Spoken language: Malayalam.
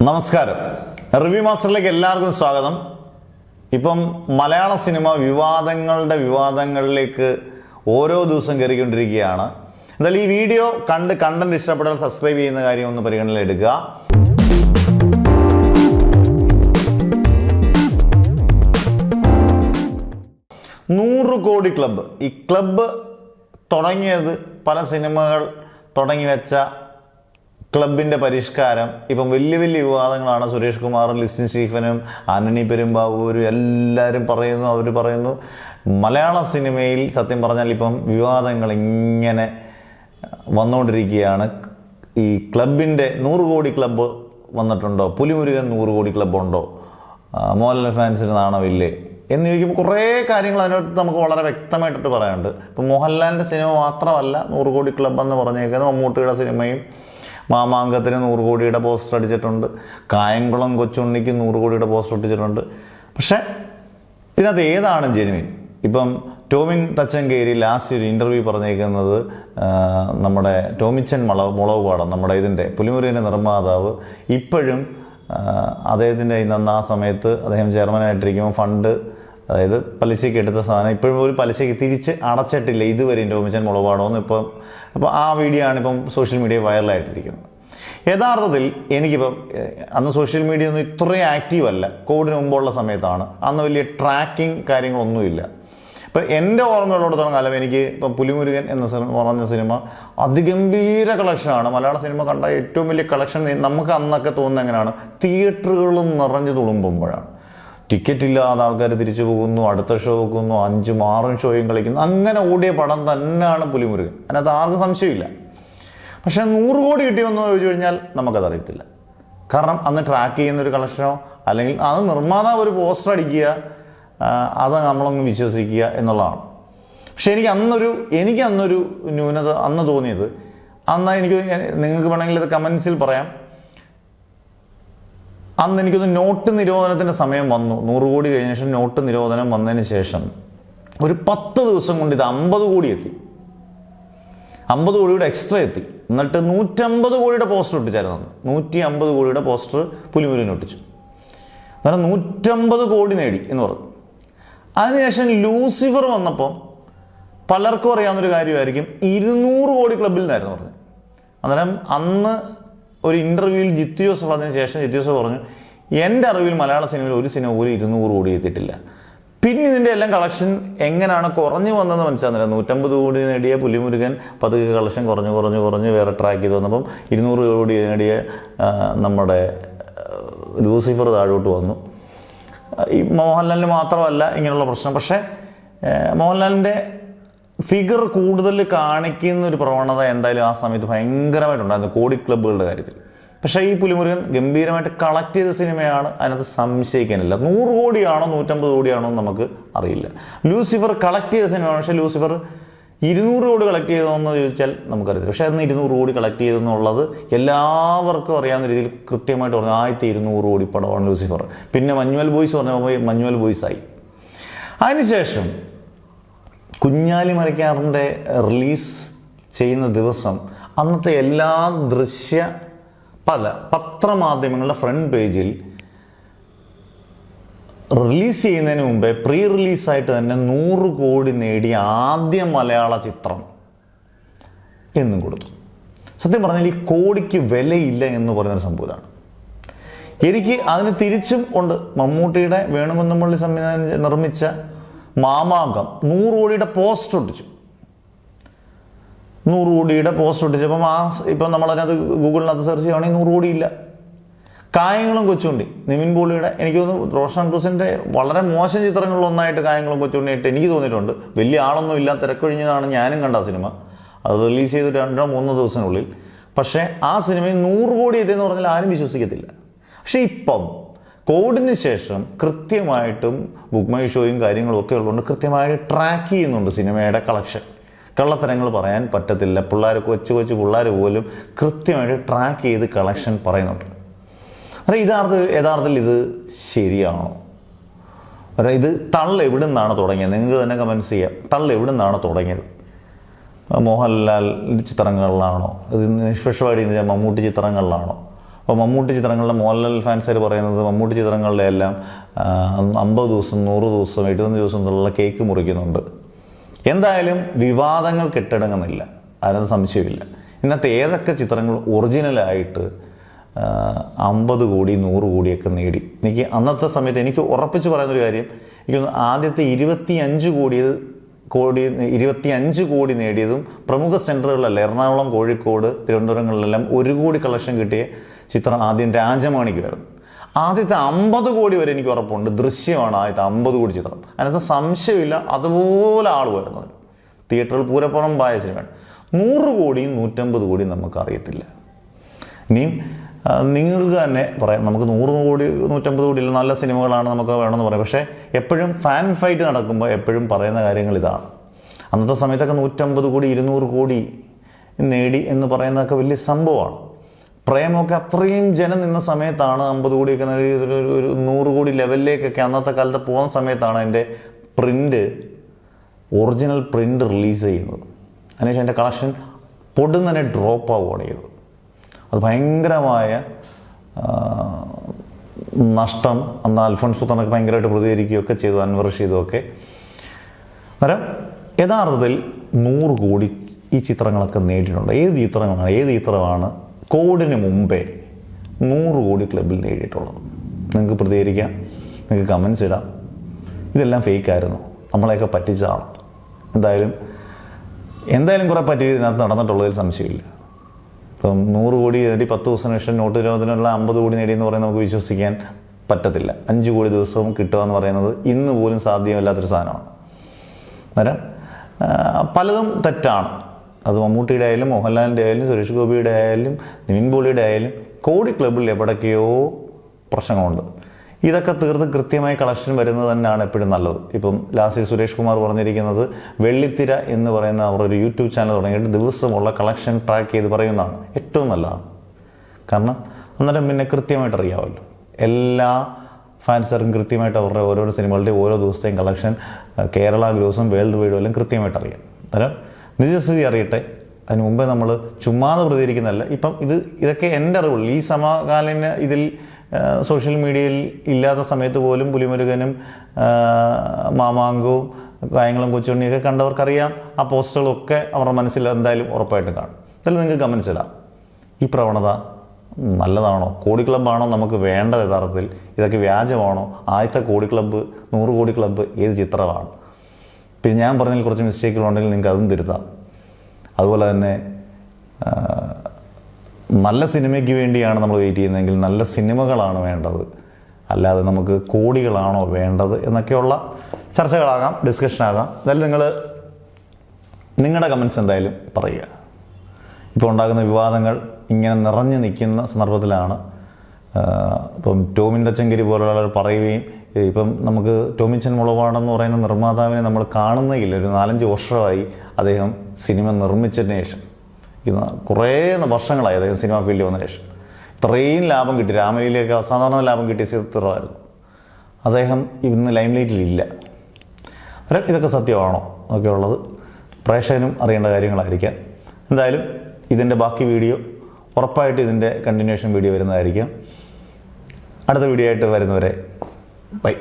നമസ്കാരം, റിവ്യൂ മാസ്റ്ററിലേക്ക് എല്ലാവർക്കും സ്വാഗതം. ഇപ്പം മലയാള സിനിമ വിവാദങ്ങളിലേക്ക് ഓരോ ദിവസം കയറിക്കൊണ്ടിരിക്കുകയാണ്. എന്തായാലും ഈ വീഡിയോ കണ്ടന്റ് ഇഷ്ടപ്പെട്ടാൽ സബ്സ്ക്രൈബ് ചെയ്യുന്ന കാര്യം ഒന്ന് പരിഗണനയിലെടുക്കുക. നൂറ് കോടി ക്ലബ്ബ്, ഈ ക്ലബ്ബ് തുടങ്ങിയത് പല സിനിമകൾ തുടങ്ങി വെച്ച ക്ലബിൻ്റെ പരിഷ്കാരം ഇപ്പം വലിയ വിവാദങ്ങളാണ്. സുരേഷ് കുമാറും ലിസിൻ സ്റ്റീഫനും ആന്റണി പെരുമ്പാവൂരും എല്ലാവരും പറയുന്നു മലയാള സിനിമയിൽ സത്യം പറഞ്ഞാൽ ഇപ്പം വിവാദങ്ങൾ ഇങ്ങനെ വന്നുകൊണ്ടിരിക്കുകയാണ്. ഈ ക്ലബിൻ്റെ 100 കോടി ക്ലബ്ബ് വന്നിട്ടുണ്ടോ, പുലിമുരുകൻ 100 കോടി ക്ലബ്ബുണ്ടോ, മോഹൻലാൽ ഫാൻസിന് നാണമില്ലേ എന്ന് ചോദിക്കുമ്പോൾ കുറേ കാര്യങ്ങൾ അതിനകത്ത് നമുക്ക് വളരെ വ്യക്തമായിട്ടിട്ട് പറയാനുണ്ട്. ഇപ്പം മോഹൻലാലിൻ്റെ സിനിമ മാത്രമല്ല 100 കോടി ക്ലബ്ബ് എന്ന് പറഞ്ഞേക്കുന്നത്. മമ്മൂട്ടിയുടെ സിനിമയും മാമാങ്കത്തിന് 100 കോടിയുടെ പോസ്റ്റർ അടിച്ചിട്ടുണ്ട്. കായംകുളം കൊച്ചുണ്ണിക്ക് 100 കോടിയുടെ പോസ്റ്റർ ഒട്ടിച്ചിട്ടുണ്ട്. പക്ഷേ ഇതിനകത്ത് ഏതാണ് ജെനുവിൻ? ഇപ്പം ടോമിൻ തച്ചങ്കേരി ലാസ്റ്റ് ഒരു ഇൻ്റർവ്യൂ പറഞ്ഞേക്കുന്നത് നമ്മുടെ ടോമിച്ചൻ മുളകുപാടം, നമ്മുടെ ഇതിൻ്റെ പുലിമുരുകൻ്റെ നിർമ്മാതാവ്, ഇപ്പോഴും അദ്ദേഹത്തിൻ്റെ ആ സമയത്ത് അദ്ദേഹം ചെയർമാനായിട്ടിരിക്കുമ്പോൾ ഫണ്ട്, അതായത് പലിശയ്ക്ക് എടുത്ത സാധനം ഇപ്പോഴും ഒരു പലിശയ്ക്ക് തിരിച്ച് അടച്ചിട്ടില്ല ഇതുവരെയും ടോമിച്ചൻ മുളകുപാടമെന്ന്. അപ്പോൾ ആ വീഡിയോ ആണ് ഇപ്പം സോഷ്യൽ മീഡിയ വൈറലായിട്ടിരിക്കുന്നത്. യഥാർത്ഥത്തിൽ എനിക്കിപ്പം അന്ന് സോഷ്യൽ മീഡിയ ഒന്നും ഇത്രയും ആക്റ്റീവ് അല്ല. കോവിഡിന് മുമ്പുള്ള സമയത്താണ്. അന്ന് വലിയ ട്രാക്കിംഗ് കാര്യങ്ങളൊന്നുമില്ല. ഇപ്പം എൻ്റെ ഓർമ്മയുള്ളിടത്തോളം കാലം എനിക്ക് ഇപ്പം പുലിമുരുകൻ എന്ന പറഞ്ഞ സിനിമ അതിഗംഭീര കളക്ഷനാണ്. മലയാള സിനിമ കണ്ട ഏറ്റവും വലിയ കളക്ഷൻ നമുക്ക് അന്നൊക്കെ തോന്നുന്നത് എങ്ങനെയാണ്? തിയേറ്ററുകളും നിറഞ്ഞു തുളുമ്പുമ്പോഴാണ്. ടിക്കറ്റ് ഇല്ലാതെ ആൾക്കാർ തിരിച്ചു പോകുന്നു, അടുത്ത ഷോ വെക്കുന്നു, 5ഉം 6ഉം ഷോയും കളിക്കുന്നു. അങ്ങനെ ഓടിയ പടം തന്നെയാണ് പുലിമുരുകൻ. അതിനകത്ത് ആർക്കും സംശയമില്ല. പക്ഷേ 100 കോടി കിട്ടിയെന്ന് ചോദിച്ചു കഴിഞ്ഞാൽ നമുക്കതറിയത്തില്ല. കാരണം അന്ന് ട്രാക്ക് ചെയ്യുന്നൊരു കളക്ഷനോ അല്ലെങ്കിൽ അത് നിർമ്മാതാവ് ഒരു പോസ്റ്റർ അടിക്കുക, അത് നമ്മളങ്ങ് വിശ്വസിക്കുക എന്നുള്ളതാണ്. പക്ഷെ എനിക്ക് അന്നൊരു ന്യൂനത അന്ന് തോന്നിയത്, നിങ്ങൾക്ക് വേണമെങ്കിൽ ഇത് കമൻസിൽ പറയാം. അന്ന് എനിക്കൊന്ന് നോട്ട് നിരോധനത്തിൻ്റെ സമയം വന്നു. 100 കോടി കഴിഞ്ഞ ശേഷം നോട്ട് നിരോധനം വന്നതിന് ശേഷം ഒരു 10 ദിവസം കൊണ്ട് ഇത് 50 കോടി എത്തി. 50 കോടിയുടെ എക്സ്ട്രാ എത്തി. എന്നിട്ട് 150 കോടിയുടെ പോസ്റ്റർ ഒട്ടിച്ചായിരുന്നു. 150 കോടിയുടെ പോസ്റ്റർ പുലിമുരുകൻ ഒട്ടിച്ചു. അന്നേരം 150 കോടി നേടി എന്ന് പറഞ്ഞു. അതിനുശേഷം ലൂസിഫർ വന്നപ്പോൾ പലർക്കും അറിയാവുന്നൊരു കാര്യമായിരിക്കും, 200 കോടി ക്ലബിൽ നിന്നായിരുന്നു പറഞ്ഞു. അന്നേരം അന്ന് ഒരു ഇൻ്റർവ്യൂവിൽ ജിത്തു ജോസഫ്, അതിന് ശേഷം ജിത്തു ജോസഫ് പറഞ്ഞു, എൻ്റെ അറിവിൽ മലയാള സിനിമയിൽ ഒരു സിനിമ പോലും 200 കോടി എത്തിയിട്ടില്ല. പിന്നെ ഇതിൻ്റെ എല്ലാം കളക്ഷൻ എങ്ങനെയാണ് കുറഞ്ഞു വന്നതെന്ന് മനസ്സിലാകുന്നില്ല. 150 കോടി നേടിയ പുലിമുരുകൻ പതുക്കെ കളക്ഷൻ കുറഞ്ഞ് വേറെ ട്രാക്ക് ചെയ്ത് വന്നപ്പം 200 കോടി നേടിയ നമ്മുടെ ലൂസിഫർ താഴോട്ട് വന്നു. ഈ മോഹൻലാലിന് മാത്രമല്ല ഇങ്ങനെയുള്ള പ്രശ്നം. പക്ഷേ മോഹൻലാലിൻ്റെ ഫിഗർ കൂടുതൽ കാണിക്കുന്ന ഒരു പ്രവണത എന്തായാലും ആ സമയത്ത് ഭയങ്കരമായിട്ടുണ്ടായിരുന്നു കോടി ക്ലബ്ബുകളുടെ കാര്യത്തിൽ. പക്ഷേ ഈ പുലിമുരുകൻ ഗംഭീരമായിട്ട് കളക്ട് ചെയ്ത സിനിമയാണ്, അതിനകത്ത് സംശയിക്കാനില്ല. 100 കോടിയാണോ 150 കോടിയാണോ എന്ന് നമുക്ക് അറിയില്ല. ലൂസിഫർ കളക്ട് ചെയ്ത സിനിമയാണ്. പക്ഷേ ലൂസിഫർ 200 കോടി കളക്ട് ചെയ്തോന്ന് ചോദിച്ചാൽ നമുക്കറിയില്ല. പക്ഷേ അന്ന് 200 കോടി കളക്ട് ചെയ്തെന്നുള്ളത് എല്ലാവർക്കും അറിയാവുന്ന രീതിയിൽ കൃത്യമായിട്ട് പറഞ്ഞു. ആദ്യത്തെ 200 കോടി പടമാണ് ലൂസിഫർ. പിന്നെ മഞ്ഞുവൽ ബോയ്സ് പറഞ്ഞപ്പോൾ മഞ്ഞുവൽ ബോയ്സായി. അതിനുശേഷം കുഞ്ഞാലി മരക്കാറിൻ്റെ റിലീസ് ചെയ്യുന്ന ദിവസം അന്നത്തെ എല്ലാ പത്രമാധ്യമങ്ങളുടെ ഫ്രണ്ട് പേജിൽ റിലീസ് ചെയ്യുന്നതിന് മുമ്പേ പ്രീ റിലീസായിട്ട് തന്നെ 100 കോടി നേടിയ ആദ്യ മലയാള ചിത്രം എന്നും കൊടുത്തു. സത്യം പറഞ്ഞാൽ ഈ കോടിക്ക് വിലയില്ല എന്ന് പറയുന്നൊരു സംഭവമാണ്. എനിക്ക് അതിന് തിരിച്ചും ഉണ്ട്. മമ്മൂട്ടിയുടെ വേണുകുന്നപ്പള്ളി സംവിധാനം നിർമ്മിച്ച മാമാങ്കം 100 കോടിയുടെ പോസ്റ്റർ ഒട്ടിച്ചു. 100 കോടിയുടെ പോസ്റ്റർ ഒട്ടിച്ചപ്പം ഇപ്പം നമ്മളതിനകത്ത് ഗൂഗിളിനകത്ത് സെർച്ച് ചെയ്യുകയാണെങ്കിൽ 100 കോടിയില്ല. കായംകുളം കൊച്ചുണ്ടി, നിവിൻ പോളിയുടെ, എനിക്ക് തോന്നുന്നു റോഷൻ ക്രൂസിൻ്റെ വളരെ മോശം ചിത്രങ്ങളിലൊന്നായിട്ട് കായംകുളം കൊച്ചുണ്ടിയായിട്ട് എനിക്ക് തോന്നിയിട്ടുണ്ട്. വലിയ ആളൊന്നും ഇല്ല, തിരക്കൊഴിഞ്ഞതാണ് ഞാനും കണ്ട സിനിമ. അത് റിലീസ് ചെയ്ത് 2-3 ദിവസത്തിനുള്ളിൽ. പക്ഷേ ആ സിനിമയിൽ 100 കോടി എത്തിയെന്ന് പറഞ്ഞാൽ ആരും വിശ്വസിക്കത്തില്ല. പക്ഷേ ഇപ്പം കോവിഡിന് ശേഷം കൃത്യമായിട്ടും ബുക്ക് മൈ ഷോയും കാര്യങ്ങളും ഒക്കെ ഉള്ളതുകൊണ്ട് കൃത്യമായിട്ട് ട്രാക്ക് ചെയ്യുന്നുണ്ട് സിനിമയുടെ കളക്ഷൻ. കള്ളത്തരങ്ങൾ പറയാൻ പറ്റത്തില്ല. കൊച്ചു പിള്ളേർ പോലും കൃത്യമായിട്ട് ട്രാക്ക് ചെയ്ത് കളക്ഷൻ പറയുന്നുണ്ട്. അതെ, യഥാർത്ഥത്തിൽ ഇത് ശരിയാണോ? ഇത് എവിടെ നിന്നാണ് തുടങ്ങിയത്? നിങ്ങൾക്ക് തന്നെ കമൻസ് ചെയ്യാം. എവിടെ നിന്നാണ് തുടങ്ങിയത്? മോഹൻലാൽ ചിത്രങ്ങളിലാണോ? ഇത് നിഷ്പക്ഷമായിട്ട് മമ്മൂട്ടി ചിത്രങ്ങളിലാണോ? അപ്പോൾ മമ്മൂട്ടി ചിത്രങ്ങളുടെ മോഹൻലാൽ ഫാൻസുകാർ പറയുന്നത് മമ്മൂട്ടി ചിത്രങ്ങളുടെ എല്ലാം 50 ദിവസം 100 ദിവസം 71 ദിവസം എന്നുള്ള കേക്ക് മുറിക്കുന്നുണ്ട്. എന്തായാലും വിവാദങ്ങൾ കെട്ടടങ്ങുന്നില്ല, അതിനകത്ത് സംശയമില്ല. ഇന്നത്തെ ഏതൊക്കെ ചിത്രങ്ങൾ ഒറിജിനലായിട്ട് 50 കോടി 100 കോടിയൊക്കെ നേടി. എനിക്ക് അന്നത്തെ സമയത്ത് എനിക്ക് ഉറപ്പിച്ച് പറയുന്നൊരു കാര്യം, എനിക്ക് ആദ്യത്തെ 25 കോടി നേടിയതും പ്രമുഖ സെൻറ്ററുകളിലല്ല, എറണാകുളം, കോഴിക്കോട്, തിരുവനന്തപുരങ്ങളിലെല്ലാം 1 കോടി കളക്ഷൻ കിട്ടിയ ചിത്രം ആദ്യം രാജമാണിക്കുമായിരുന്നു. ആദ്യത്തെ 50 കോടി വരെ എനിക്ക് ഉറപ്പുണ്ട് ദൃശ്യമാണ് ആദ്യത്തെ 50 കോടി ചിത്രം. അതിനകത്ത് സംശയമില്ല, അതുപോലെ ആൾ വരുന്നത്. തിയേറ്ററിൽ പൂരപ്പുറം പായ സിനിമയാണ്. 100 കോടിയും 150 കോടിയും നമുക്കറിയത്തില്ല. ഇനിയും നിങ്ങൾക്ക് തന്നെ പറയാം, നമുക്ക് 100 കോടി 150 കോടിയില്ല, നല്ല സിനിമകളാണ് നമുക്ക് വേണമെന്ന് പറയാം. പക്ഷേ എപ്പോഴും ഫാൻ ഫൈറ്റ് നടക്കുമ്പോൾ എപ്പോഴും പറയുന്ന കാര്യങ്ങൾ ഇതാണ്. അന്നത്തെ സമയത്തൊക്കെ 150 കോടി 200 കോടി നേടി എന്ന് പറയുന്നതൊക്കെ വലിയ സംഭവമാണ്. പ്രേമമൊക്കെ അത്രയും ജനം നിന്ന സമയത്താണ് 50 കോടിയൊക്കെ നേടി ഒരു 100 കോടി ലെവലിലേക്കൊക്കെ അന്നത്തെ കാലത്ത് പോകുന്ന സമയത്താണ് അതിൻ്റെ ഒറിജിനൽ പ്രിൻ്റ് റിലീസ് ചെയ്യുന്നത്. അതിനുശേഷം അതിൻ്റെ കളക്ഷൻ പൊടുന്ന് തന്നെ ഡ്രോപ്പ് ആവുകയാണ് ചെയ്തത്. അത് ഭയങ്കരമായ നഷ്ടം. അന്ന് അൽഫോൺസ് പുത്രനൊക്കെ ഭയങ്കരമായിട്ട് പ്രതികരിക്കുകയൊക്കെ ചെയ്തു, അൻവർ റഷീദുമൊക്കെ. അന്നേരം യഥാർത്ഥത്തിൽ 100 കോടി ഈ ചിത്രങ്ങളൊക്കെ നേടിയിട്ടുണ്ട്. ഏത് ചിത്രമാണ് കോവിഡിന് മുമ്പേ 100 കോടി ക്ലബിൽ നേടിയിട്ടുള്ളത്? നിങ്ങൾക്ക് പ്രതികരിക്കാം, നിങ്ങൾക്ക് കമൻസ് ഇടാം. ഇതെല്ലാം ഫേക്കായിരുന്നു, നമ്മളെയൊക്കെ പറ്റിച്ചതാണ്. എന്തായാലും കുറേ പറ്റി ഇതിനകത്ത് നടന്നിട്ടുള്ളതിൽ സംശയമില്ല. ഇപ്പം 100 കോടി നേടി 10 ദിവസത്തിന് ശേഷം നോട്ട് നിരോധനമുള്ള 50 കോടി നേടിയെന്ന് പറയുന്നത് നമുക്ക് വിശ്വസിക്കാൻ പറ്റത്തില്ല. 5 കോടി ദിവസവും കിട്ടുക എന്ന് പറയുന്നത് ഇന്ന് പോലും സാധ്യമല്ലാത്തൊരു സാധനമാണ്. അന്നേരം പലതും തെറ്റാണ്. അത് മമ്മൂട്ടിയുടെ ആയാലും മോഹൻലാലിൻ്റെ ആയാലും സുരേഷ് ഗോപിയുടെ ആയാലും നിവിൻ പോളിയുടെ ആയാലും കോടി ക്ലബിൽ എവിടേക്കെയോ പ്രശ്നങ്ങളുണ്ട്. ഇതൊക്കെ തീർത്ത് കൃത്യമായി കളക്ഷൻ വരുന്നത് തന്നെയാണ് എപ്പോഴും നല്ലത്. ഇപ്പം ലാസ്റ്റ് സുരേഷ് കുമാർ പറഞ്ഞിരിക്കുന്നത് വെള്ളിത്തിര എന്ന് പറയുന്ന അവരൊരു യൂട്യൂബ് ചാനൽ തുടങ്ങിയിട്ട് ദിവസമുള്ള കളക്ഷൻ ട്രാക്ക് ചെയ്ത് പറയുന്നതാണ് ഏറ്റവും നല്ലതാണ്. കാരണം അന്നേരം പിന്നെ കൃത്യമായിട്ട് അറിയാമല്ലോ, എല്ലാ ഫാൻസർക്കും കൃത്യമായിട്ട് അവരുടെ ഓരോരോ സിനിമകളുടെയും ഓരോ ദിവസത്തെയും കളക്ഷൻ കേരള ഗ്രോസും വേൾഡ് വൈഡും എല്ലാം കൃത്യമായിട്ട് അറിയാം. അന്നേരം നിജസ്ഥിതി അറിയട്ടെ. അതിന് മുമ്പേ നമ്മൾ ചുമ്മാതെ പ്രതികരിക്കുന്നതല്ല. ഇപ്പം ഇതൊക്കെ എൻ്റെ അറിവുള്ളൂ. ഈ സമകാലീന ഇതിൽ സോഷ്യൽ മീഡിയയിൽ ഇല്ലാത്ത സമയത്ത് പോലും പുലിമുരുകനും മാമാങ്കവും കായങ്ങളും കൊച്ചുണ്ണിയൊക്കെ കണ്ടവർക്കറിയാം. ആ പോസ്റ്ററുകളൊക്കെ അവരുടെ മനസ്സിൽ എന്തായാലും ഉറപ്പായിട്ടും കാണും. അതിൽ നിങ്ങൾക്ക് കമൻസ് ഇടാം. ഈ പ്രവണത നല്ലതാണോ? കോടി ക്ലബ്ബാണോ നമുക്ക് വേണ്ടത്? യഥാർത്ഥത്തിൽ ഇതൊക്കെ വ്യാജമാണോ? ആദ്യത്തെ കോടി ക്ലബ്ബ് 100 കോടി ക്ലബ്ബ് ഏത് ചിത്രമാണ്? പിന്നെ ഞാൻ പറഞ്ഞതിൽ കുറച്ച് മിസ്റ്റേക്കുകളുണ്ടെങ്കിൽ നിങ്ങൾക്ക് അതും തിരുത്താം. അതുപോലെ തന്നെ നല്ല സിനിമയ്ക്ക് വേണ്ടിയാണ് നമ്മൾ വെയിറ്റ് ചെയ്യുന്നതെങ്കിൽ നല്ല സിനിമകളാണ് വേണ്ടത്, അല്ലാതെ നമുക്ക് കോടികളാണോ വേണ്ടത് എന്നൊക്കെയുള്ള ചർച്ചകളാകാം, ഡിസ്കഷനാകാം. എന്തായാലും നിങ്ങളുടെ കമൻസ് എന്തായാലും പറയുക. ഇപ്പോൾ ഉണ്ടാകുന്ന വിവാദങ്ങൾ ഇങ്ങനെ നിറഞ്ഞു നിൽക്കുന്ന സന്ദർഭത്തിലാണ് ഇപ്പം ടോമിൻ തച്ചങ്കരി പോലുള്ളവർ പറയുകയും, ഇപ്പം നമുക്ക് ടോമിച്ചൻ മുളവാണെന്ന് പറയുന്ന നിർമ്മാതാവിനെ നമ്മൾ കാണുന്നേയില്ല. ഒരു 4-5 വർഷമായി അദ്ദേഹം സിനിമ നിർമ്മിച്ചതിന് ശേഷം, കുറേ വർഷങ്ങളായി അദ്ദേഹം സിനിമ ഫീൽഡിൽ വന്നതിന് ശേഷം ഇത്രയും ലാഭം കിട്ടി. രാമലീലയൊക്കെ അസാധാരണ ലാഭം കിട്ടിയ ചിത്രമായിരുന്നു. അദ്ദേഹം ഇന്ന് ലൈം ലൈറ്റിലില്ല. ഇതൊക്കെ സത്യമാണോ എന്നൊക്കെ ഉള്ളത് പ്രേക്ഷകനും അറിയേണ്ട കാര്യങ്ങളായിരിക്കാം. എന്തായാലും ഇതിൻ്റെ ബാക്കി വീഡിയോ ഉറപ്പായിട്ട് ഇതിൻ്റെ കണ്ടിന്യൂഷൻ വീഡിയോ വരുന്നതായിരിക്കും. അടുത്ത വീഡിയോ ആയിട്ട് വരുന്നവരെ ബൈ.